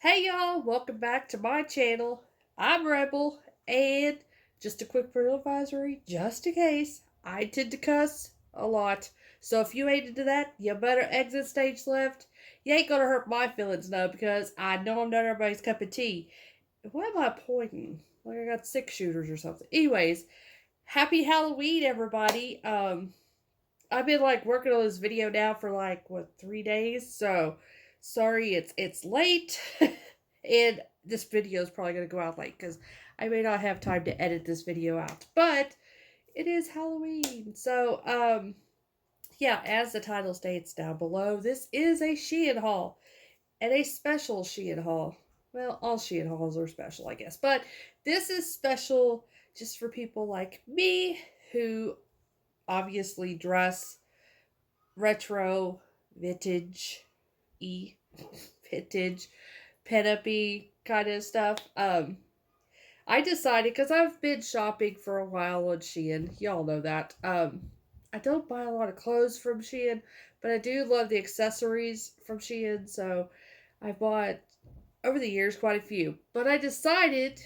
Hey y'all, welcome back to my channel. I'm Rebel, and just a quick parental advisory, just in case, I tend to cuss a lot. So if you ain't into that, you better exit stage left. You ain't gonna hurt my feelings though, because I know I'm not everybody's cup of tea. Why am I pointing? Like I got 6 shooters or something. Anyways, happy Halloween, everybody. I've been like working on this video now for like what 3 days, so sorry it's late, and this video is probably gonna go out late because I may not have time to edit this video out. But it is Halloween, so yeah, as the title states down below, this is a Shein haul and a special Shein haul. Well, all Shein hauls are special, I guess, but this is special just for people like me who obviously dress retro, vintage vintage, pinup kind of stuff. I decided because I've been shopping for a while on Shein. Y'all know that. I don't buy a lot of clothes from Shein, but I do love the accessories from Shein. So I bought over the years quite a few. But I decided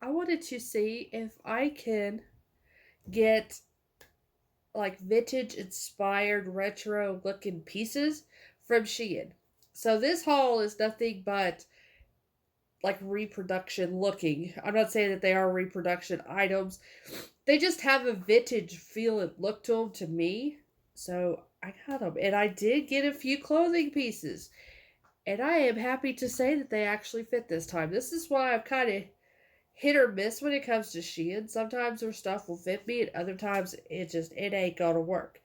I wanted to see if I can get like vintage inspired retro looking pieces from Shein. So this haul is nothing but like reproduction looking. I'm not saying that they are reproduction items. They just have a vintage feel and look to them to me. So I got them. And I did get a few clothing pieces. And I am happy to say that they actually fit this time. This is why I'm kind of hit or miss when it comes to Shein. Sometimes their stuff will fit me, and other times it ain't gonna work.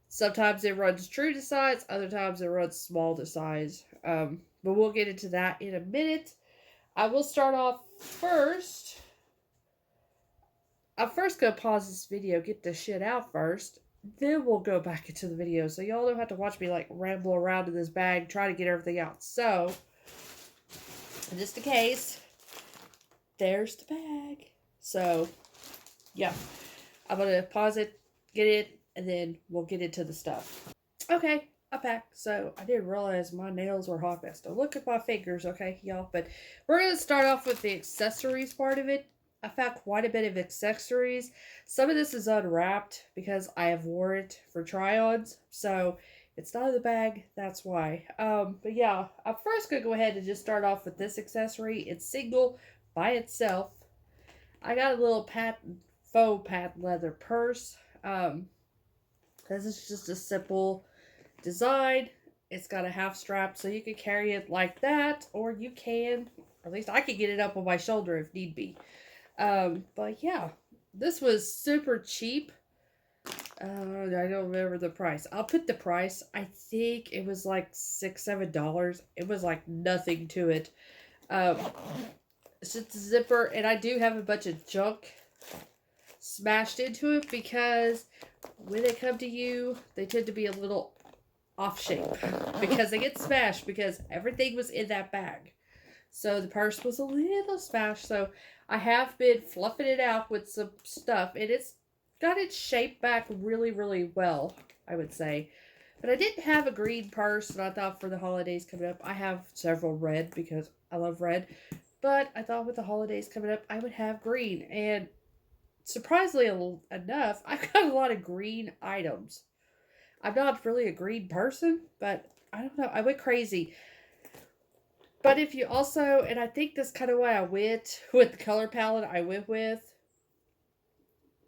Sometimes it runs true to size, other times it runs small to size. But we'll get into that in a minute. I will start off first. I'm first gonna pause this video, get the shit out first. Then we'll go back into the video. So y'all don't have to watch me like ramble around in this bag, try to get everything out. So, just in case, there's the bag. So, yeah. I'm going to pause it, get it, and then we'll get into the stuff. Okay, I'm back. So, I didn't realize my nails were hot mess. Don't look at my fingers, okay, y'all? But we're going to start off with the accessories part of it. I found quite a bit of accessories. Some of this is unwrapped because I have wore it for try-ons. So, it's not in the bag, that's why. But yeah, I'm first going to go ahead and just start off with this accessory. It's single by itself. I got a little faux patent leather purse. This is just a simple design. It's got a half strap, so you can carry it like that, or you can, or at least I could get it up on my shoulder if need be. But yeah, this was super cheap. I don't remember the price. I'll put the price. I think it was like $6-7. It was like nothing to it. It's just a zipper, and I do have a bunch of junk smashed into it because when they come to you, they tend to be a little off shape because they get smashed because everything was in that bag. So the purse was a little smashed. So I have been fluffing it out with some stuff, and it's got its shape back really, really well, I would say. But I didn't have a green purse, and I thought for the holidays coming up, I have several red because I love red. But I thought with the holidays coming up, I would have green. And surprisingly enough, I've got a lot of green items. I'm not really a green person, but I don't know. I went crazy. But if you also, and I think that's kind of why I went with the color palette I went with.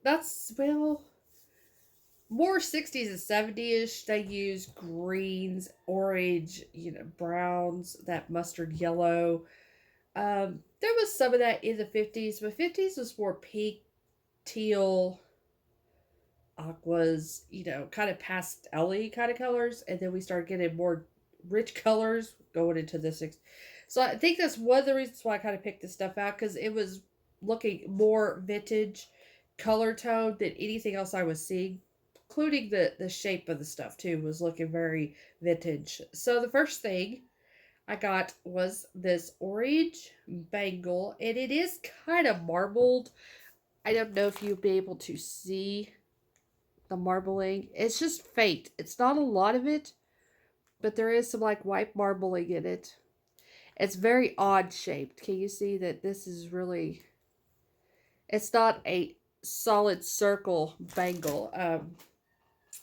That's, well, more 60s and 70s-ish. They use greens, orange, browns, that mustard yellow. There was some of that in the 50s, but 50s was more pink, teal, aquas, kind of pastel-y kind of colors. And then we started getting more rich colors going into the 60s. So I think that's one of the reasons why I kind of picked this stuff out, because it was looking more vintage color tone than anything else I was seeing. Including the shape of the stuff, too, was looking very vintage. So the first thing I got was this orange bangle, and it is kind of marbled. I don't know if you'll be able to see the marbling. It's just faint. It's not a lot of it, but there is some like white marbling in it. It's very odd shaped. Can you see that this is really, it's not a solid circle bangle.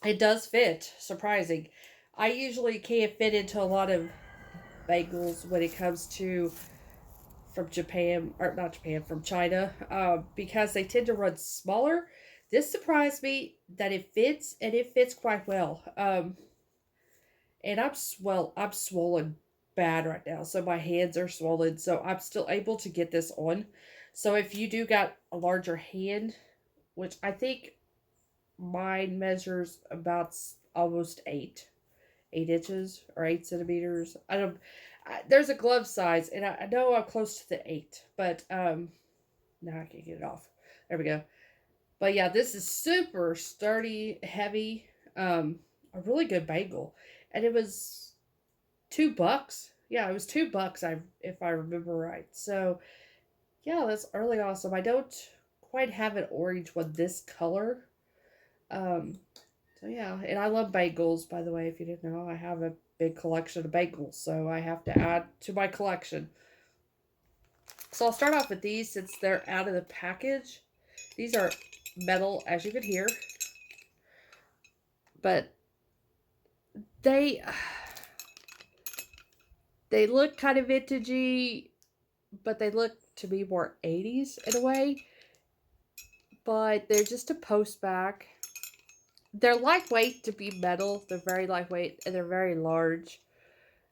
It does fit, surprising. I usually can't fit into a lot of bangles when it comes to from Japan, or not Japan, from China, because they tend to run smaller. This surprised me that it fits, and it fits quite well. And I'm swollen bad right now, so my hands are swollen. So I'm still able to get this on. So if you do got a larger hand, which I think mine measures about almost 8 inches or 8 centimeters. I don't. There's a glove size, and I know I'm close to the 8, but now I can't get it off. There we go. But yeah, this is super sturdy, heavy, a really good bagel, and it was $2. Yeah, it was $2. If I remember right. So yeah, that's really awesome. I don't quite have an orange one this color. Um, so yeah, and I love bagels. By the way, if you didn't know, I have a big collection of bagels, so I have to add to my collection. So I'll start off with these since they're out of the package. These are metal, as you can hear, but they they look kind of vintagey, but they look to me more 80s in a way. But they're just a post back. They're lightweight to be metal. They're very lightweight and they're very large,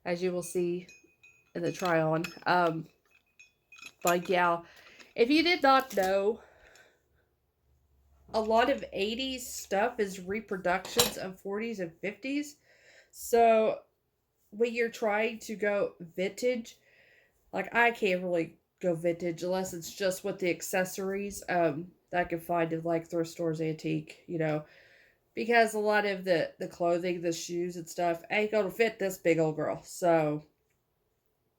as you will see in the try on. But yeah, if you did not know, a lot of 80s stuff is reproductions of 40s and 50s. So when you're trying to go vintage, like I can't really go vintage unless it's just with the accessories that I can find in like thrift stores, antique, because a lot of the clothing, the shoes and stuff ain't gonna fit this big old girl. So,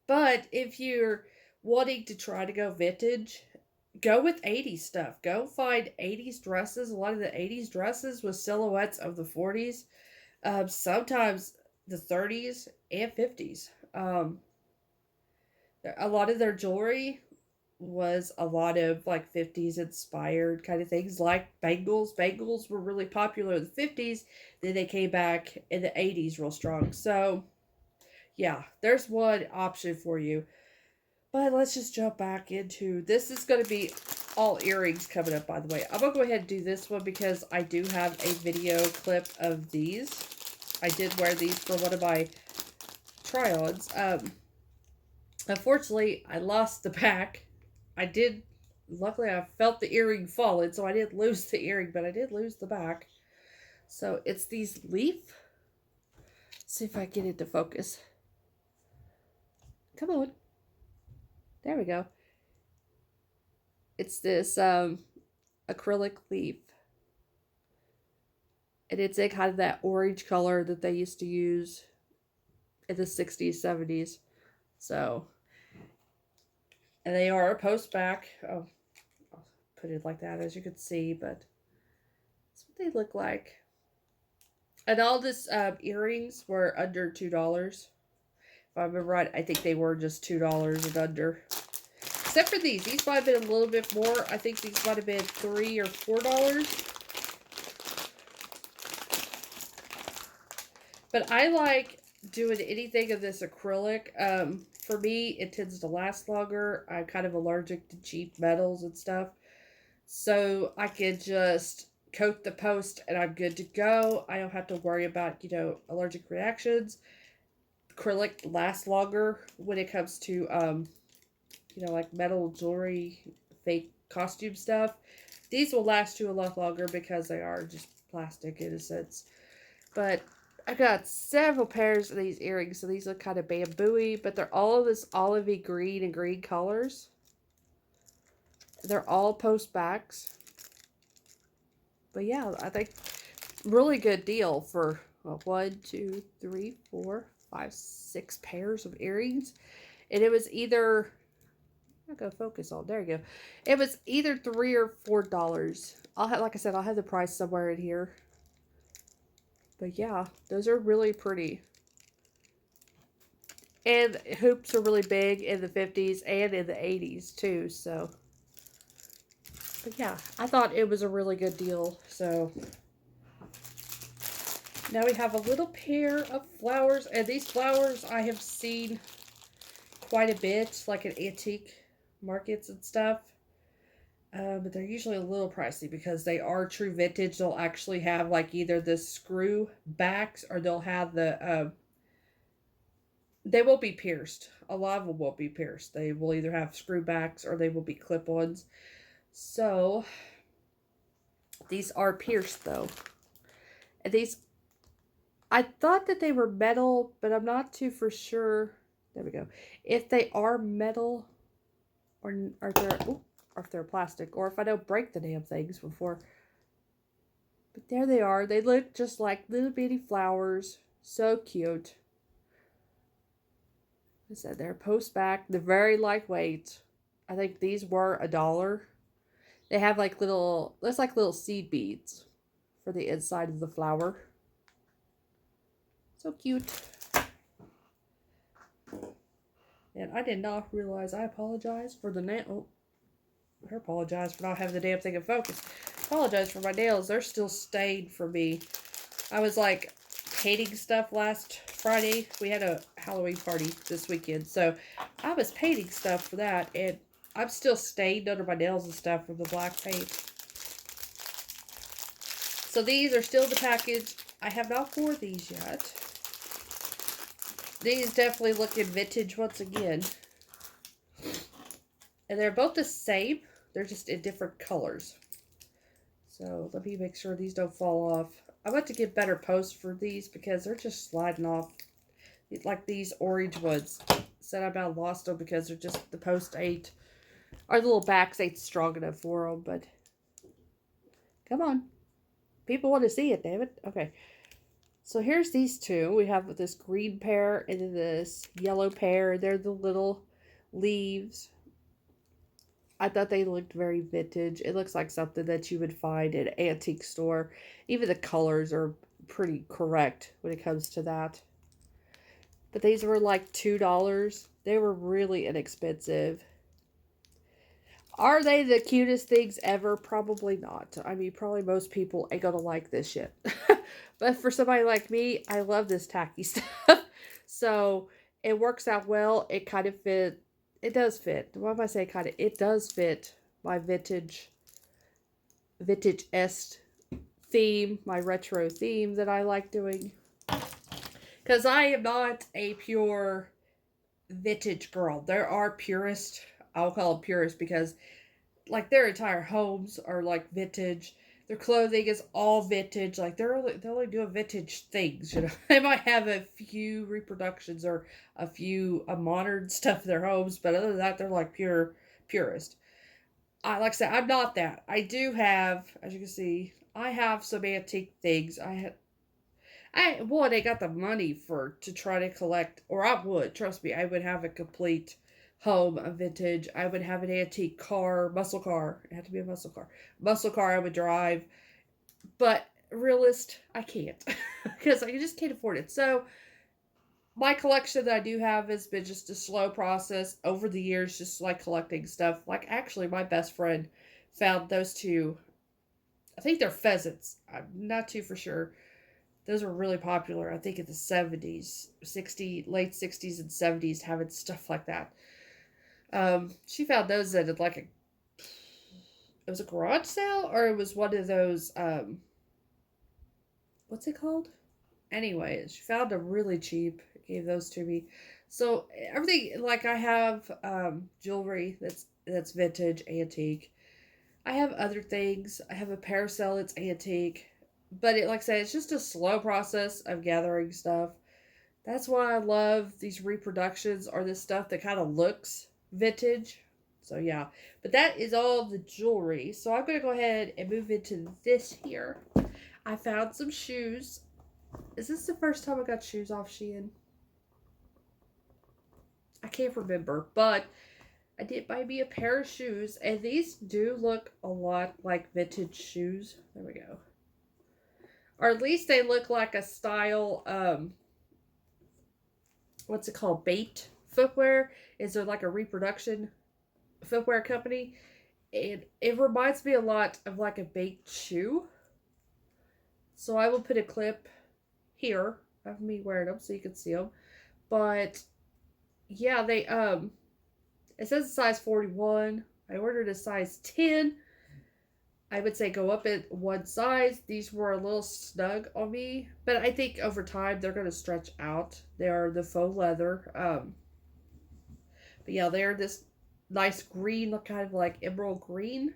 but if you're wanting to try to go vintage, go with 80s stuff. Go find 80s dresses. A lot of the 80s dresses with silhouettes of the 40s, sometimes the 30s and 50s. A lot of their jewelry was a lot of like 50s inspired kind of things, like bangles. Bangles were really popular in the 50s, then they came back in the 80s real strong. So, yeah, there's one option for you. But let's just jump back into this. Is going to be all earrings coming up, by the way. I'm going to go ahead and do this one because I do have a video clip of these. I did wear these for one of my try-ons. Unfortunately, I lost the back. Luckily I felt the earring falling, so I didn't lose the earring, but I did lose the back. So it's these leaf. Let's see if I get it to focus. Come on. There we go. It's this acrylic leaf. And it's in kind of that orange color that they used to use in the 60s, 70s. So, and they are a post back. Oh, I'll put it like that as you can see, but that's what they look like. And all this earrings were under $2. If I remember right, I think they were just $2 and under. Except for these. These might have been a little bit more. I think these might have been $3 or $4. But I like doing anything of this acrylic. For me, it tends to last longer. I'm kind of allergic to cheap metals and stuff. So I can just coat the post and I'm good to go. I don't have to worry about, allergic reactions. Acrylic lasts longer when it comes to, like metal jewelry, fake costume stuff. These will last you a lot longer because they are just plastic in a sense. But I got several pairs of these earrings. So these look kind of bamboo-y, but they're all of this olivey green and green colors. They're all post backs. But yeah, I think really good deal for 1, 2, 3, 4, 5, 6 pairs of earrings. And it was either, I'm going to focus on, there you go. It was either $3 or $4. Like I said, I'll have the price somewhere in here. But yeah, those are really pretty. And hoops are really big in the 50s and in the 80s too. So, but yeah, I thought it was a really good deal. So now we have a little pair of flowers. And these flowers I have seen quite a bit, like at antique markets and stuff. But they're usually a little pricey because they are true vintage. They'll actually have like either the screw backs or they'll have they won't be pierced. A lot of them won't be pierced. They will either have screw backs or they will be clip-ons. So these are pierced though. And these, I thought that they were metal, but I'm not too for sure. There we go. If they are metal or if they're plastic, or if I don't break the damn things before. But there they are. They look just like little bitty flowers. So cute. I said they're post back. They're very lightweight. I think these were $1. They have like little, looks like little seed beads for the inside of the flower. So cute. And I did not realize, I apologize for the nail. Oh, I apologize for not having the damn thing in focus. Apologize for my nails. They're still stained for me. I was like painting stuff last Friday. We had a Halloween party this weekend. So I was painting stuff for that. And I'm still stained under my nails and stuff from the black paint. So these are still in the package. I have not worn these yet. These definitely looking vintage once again. And they're both the same. They're just in different colors. So let me make sure these don't fall off. I want to get better posts for these because they're just sliding off. Like these orange ones. Said I about lost them because they're just, the post ain't, our little backs ain't strong enough for them. But come on. People want to see it, damn it. Okay. So here's these two. We have this green pear and then this yellow pear. They're the little leaves. I thought they looked very vintage. It looks like something that you would find at an antique store. Even the colors are pretty correct when it comes to that. But these were like $2. They were really inexpensive. Are they the cutest things ever? Probably not. I mean, probably most people ain't gonna like this shit. But for somebody like me, I love this tacky stuff. So it works out well. It kind of fit. It does fit. Why am I saying kind of? It does fit my vintage-esque theme, my retro theme that I like doing. Because I am not a pure vintage girl. There are purists. I'll call them purists because like their entire homes are like vintage. Their clothing is all vintage. Like they're only doing vintage things. You know, they might have a few reproductions or a few modern stuff in their homes, but other than that, they're like purist. Like I said, I'm not that. I do have, as you can see, I have some antique things. They got the money to try to collect, or I would, trust me, I would have a complete home of vintage. I would have an antique car, muscle car. It had to be a muscle car. Muscle car I would drive. But realist, I can't. Because I just can't afford it. So my collection that I do have has been just a slow process over the years, just like collecting stuff. Like actually my best friend found those two. I think they're pheasants. I'm not too for sure. Those were really popular, I think, in the 70s, late 60s and 70s, having stuff like that. She found those at like it was a garage sale, or it was one of those, what's it called? Anyway, she found them really cheap, gave those to me. So everything, like I have, jewelry that's vintage, antique. I have other things. I have a parasol that's antique. But like I said, it's just a slow process of gathering stuff. That's why I love these reproductions or this stuff that kind of looks vintage. So yeah, but that is all the jewelry. So I'm going to go ahead and move into this here. I found some shoes. Is this the first time I got shoes off Shein? I can't remember, but I did buy me a pair of shoes, and these do look a lot like vintage shoes. There we go. Or at least they look like a style, what's it called? Bait footwear. Is there like a reproduction footwear company? And it reminds me a lot of like a baked shoe. So I will put a clip here of me wearing them so you can see them. But yeah, they it says a size 41. I ordered a size 10. I would say go up at one size. These were a little snug on me, but I think over time they're going to stretch out. They are the faux leather. But yeah, they're this nice green, look kind of like emerald green.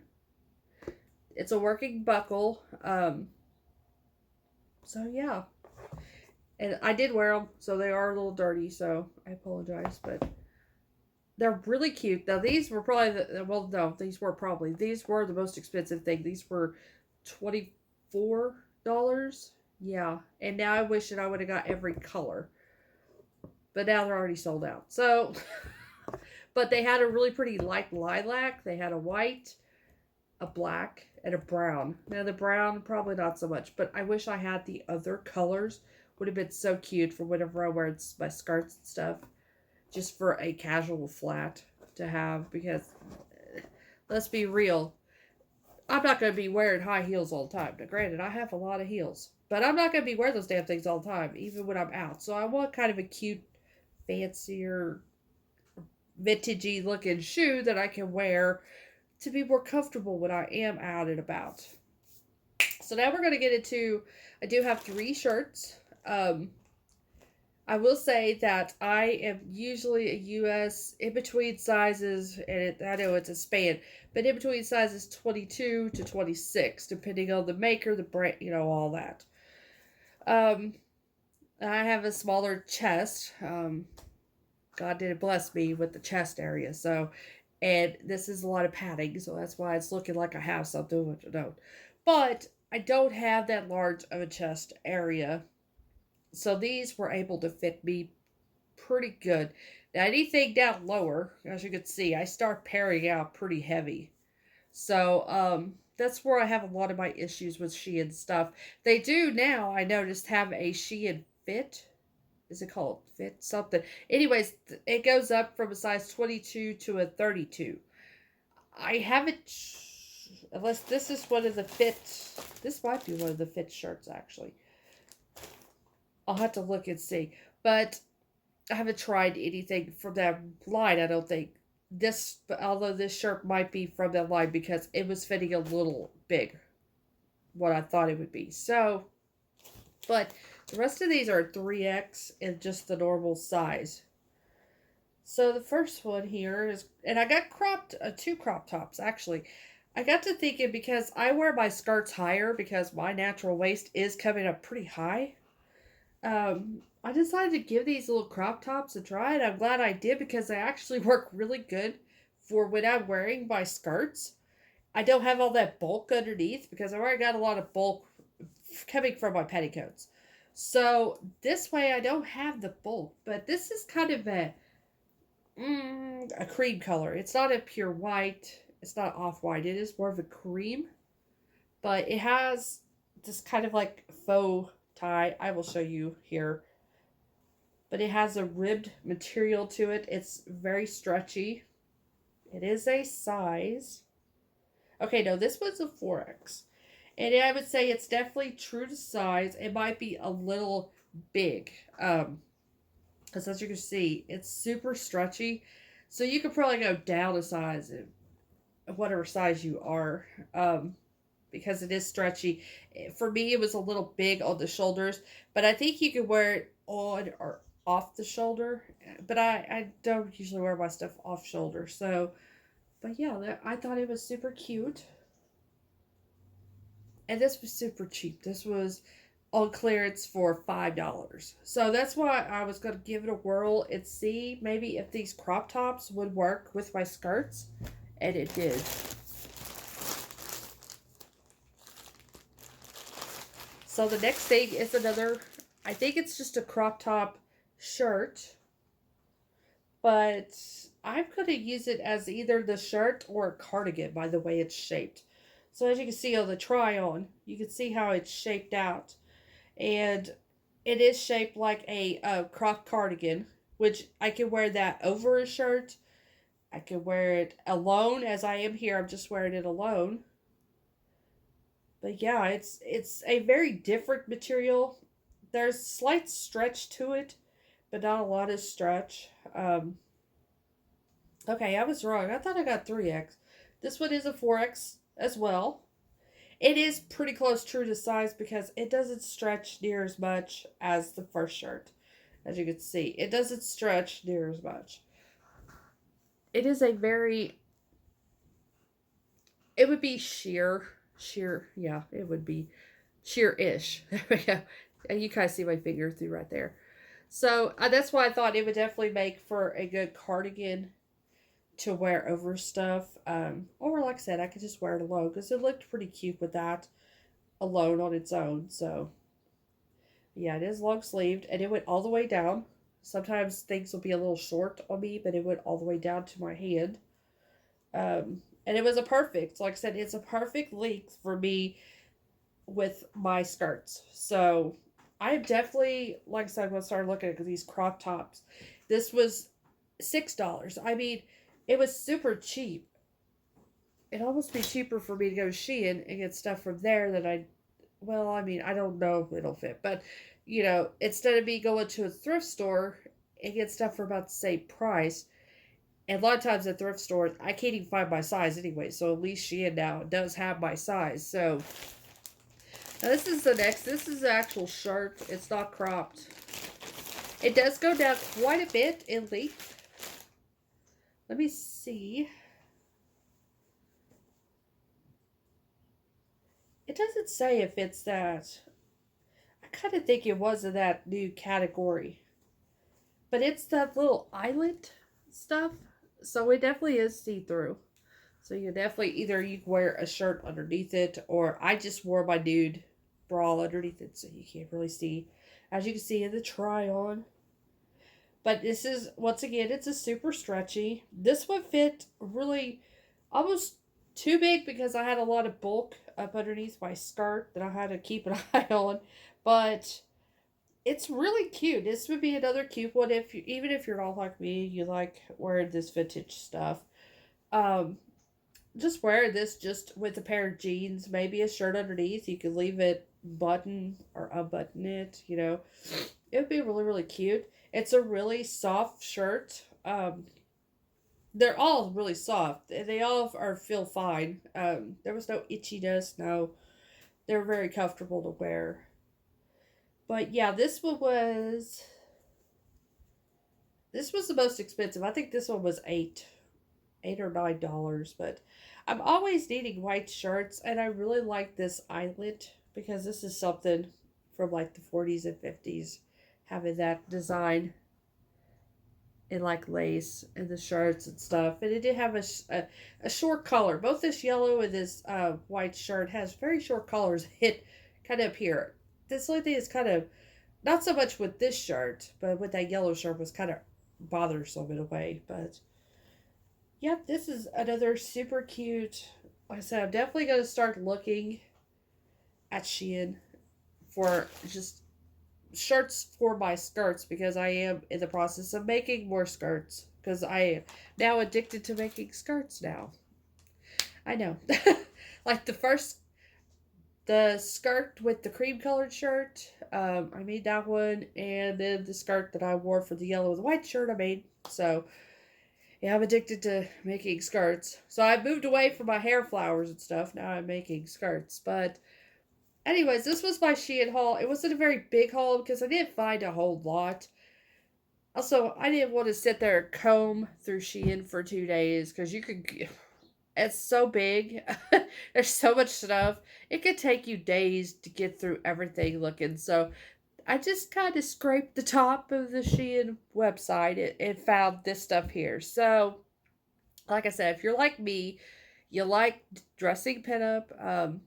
It's a working buckle. So yeah, and I did wear them, so they are a little dirty. So I apologize, but they're really cute. Now these were probably these were the most expensive thing. These were $24. Yeah, and now I wish that I would have got every color, but now they're already sold out. So, but they had a really pretty light lilac. They had a white, a black, and a brown. Now the brown probably not so much, but I wish I had the other colors. Would have been so cute for whenever I wear my skirts and stuff. Just for a casual flat to have, because let's be real, I'm not going to be wearing high heels all the time. Now, granted, I have a lot of heels, but I'm not going to be wearing those damn things all the time, even when I'm out. So I want kind of a cute, fancier, vintagey looking shoe that I can wear to be more comfortable when I am out and about. So now we're going to get into, I do have 3 shirts. I will say that I am usually a US in between sizes, and I know it's a span, but in between sizes 22 to 26, depending on the maker, the brand, all that. I have a smaller chest. God didn't bless me with the chest area, so, and this is a lot of padding, so that's why it's looking like I have something, which I don't. But I don't have that large of a chest area. So these were able to fit me pretty good. Now anything down lower, as you can see, I start pairing out pretty heavy. So that's where I have a lot of my issues with Shein stuff. They do now, I noticed, have a Shein Fit. Is it called Fit something? Anyways, it goes up from a size 22 to a 32. I haven't, unless this is one of the Fit, this might be one of the Fit shirts actually. I'll have to look and see. But I haven't tried anything from that line, I don't think. Although this shirt might be from that line because it was fitting a little big, what I thought it would be. So, but the rest of these are 3X in just the normal size. So the first one here is, and I got 2 crop tops actually. I got to thinking, because I wear my skirts higher because my natural waist is coming up pretty high. I decided to give these little crop tops a try, and I'm glad I did because they actually work really good for when I'm wearing my skirts. I don't have all that bulk underneath because I already got a lot of bulk coming from my petticoats. So this way I don't have the bulk, but this is kind of a cream color. It's not a pure white. It's not off-white. It is more of a cream, but it has this kind of like faux tie. I will show you here. But it has a ribbed material to it. It's very stretchy. It is a size. Okay, no, this was a 4X. And I would say it's definitely true to size. It might be a little big. Because as you can see, it's super stretchy. So you could probably go down a size, whatever size you are. Because it is stretchy. For me, it was a little big on the shoulders. But I think you could wear it on or off the shoulder. But I don't usually wear my stuff off shoulder. So, but yeah, I thought it was super cute. And this was super cheap. This was on clearance for $5. So that's why I was going to give it a whirl and see maybe if these crop tops would work with my skirts. And it did. So the next thing is another, I think it's just a crop top shirt. But I'm going to use it as either the shirt or a cardigan by the way it's shaped. So as you can see on the try on, you can see how it's shaped out. And it is shaped like a crop cardigan. which I can wear that over a shirt. I can wear it alone as I am here. I'm just wearing it alone. But yeah, it's a very different material. There's slight stretch to it, but not a lot of stretch. Okay, I was wrong. I thought I got 3X. This one is a 4X as well. It is pretty close true to size because it doesn't stretch near as much as the first shirt. As you can see, it doesn't stretch near as much. It is a very, it would be sheer, yeah, it would be sheer-ish. There we go. And you kind of see my finger through right there. So that's why I thought it would definitely make for a good cardigan to wear over stuff. Or like I said, I could just wear it alone because it looked pretty cute with that alone on its own. So yeah, it is long sleeved and it went all the way down. Sometimes things will be a little short on me, but it went all the way down to my hand. And it was a perfect, like I said, it's a perfect length for me with my skirts. So I definitely, like I said, I'm going to start looking at these crop tops. This was $6. I mean, it was super cheap. It'd almost be cheaper for me to go to Shein and get stuff from there than well, I mean, I don't know if it'll fit, but instead of me going to a thrift store and get stuff for about the same price, and a lot of times at thrift stores, I can't even find my size anyway, so at least Shein now does have my size. So now this is the next. This is the actual shirt. It's not cropped. It does go down quite a bit in length. Let me see. It doesn't say if it's that. I kind of think it was in that new category. But it's that little eyelet stuff. So it definitely is see-through. So you definitely either you can wear a shirt underneath it, or I just wore my nude bra underneath it so you can't really see. As you can see in the try-on. But this is, once again, it's a super stretchy. This one fit really almost too big because I had a lot of bulk up underneath my skirt that I had to keep an eye on. But it's really cute. This would be another cute one if you, even if you're not like me, you like wearing this vintage stuff. Just wear this just with a pair of jeans, maybe a shirt underneath. You could leave it button or unbutton it, It would be really, really cute. It's a really soft shirt. They're all really soft. They all feel fine. There was no itchiness. No, they're very comfortable to wear. But yeah, this was the most expensive. I think this one was eight or $9. But I'm always needing white shirts, and I really like this eyelet because this is something from like the 40s and 50s, having that design in like lace and the shirts and stuff. And it did have a short collar. Both this yellow and this white shirt has very short collars hit kind of up here. This only thing is kind of not so much with this shirt, but with that yellow shirt was kind of bothersome in a way. But yep, this is another super cute. Like I said, I'm definitely going to start looking at Shein for just shirts for my skirts because I am in the process of making more skirts because I am now addicted to making skirts now. I know. Like the skirt with the cream colored shirt, I made that one, and then the skirt that I wore for the yellow and the white shirt I made. So yeah, I'm addicted to making skirts. So I moved away from my hair flowers and stuff. Now I'm making skirts. But anyways, this was my Shein haul. It wasn't a very big haul because I didn't find a whole lot. Also, I didn't want to sit there and comb through Shein for 2 days because it's so big. There's so much stuff. It could take you days to get through everything looking. So I just kind of scraped the top of the Shein website and found this stuff here. So, like I said, if you're like me, you like dressing pinup,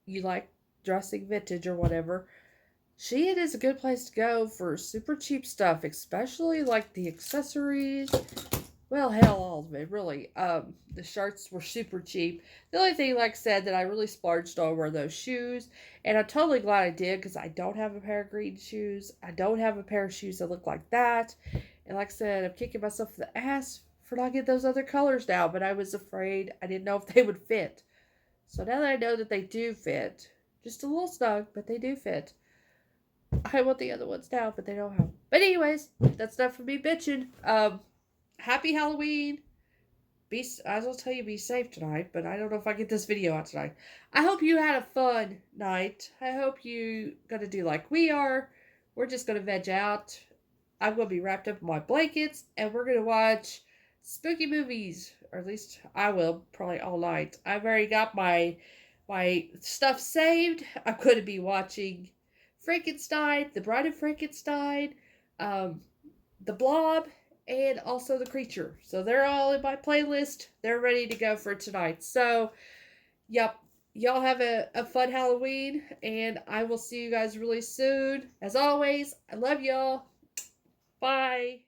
you like dressing vintage or whatever, Shein is a good place to go for super cheap stuff, especially like the accessories. Well, hell, all of it, really. The shirts were super cheap. The only thing, like I said, that I really splurged on were those shoes. And I'm totally glad I did because I don't have a pair of green shoes. I don't have a pair of shoes that look like that. And like I said, I'm kicking myself in the ass for not getting those other colors now, but I was afraid. I didn't know if they would fit. So now that I know that they do fit, just a little snug, but they do fit. I want the other ones now, but they don't have them. But anyways, that's enough for me bitching. Happy Halloween. I will tell you, be safe tonight, but I don't know if I get this video out tonight. I hope you had a fun night. I hope you gonna do like we are. We're just gonna veg out. I'm gonna be wrapped up in my blankets, and we're gonna watch spooky movies, or at least I will, probably all night. I've already got my stuff saved. I'm gonna be watching Frankenstein, The Bride of Frankenstein, um, The Blob, and also The Creature. So they're all in my playlist. They're ready to go for tonight. So, yep. Y'all have a fun Halloween, and I will see you guys really soon. As always, I love y'all. Bye.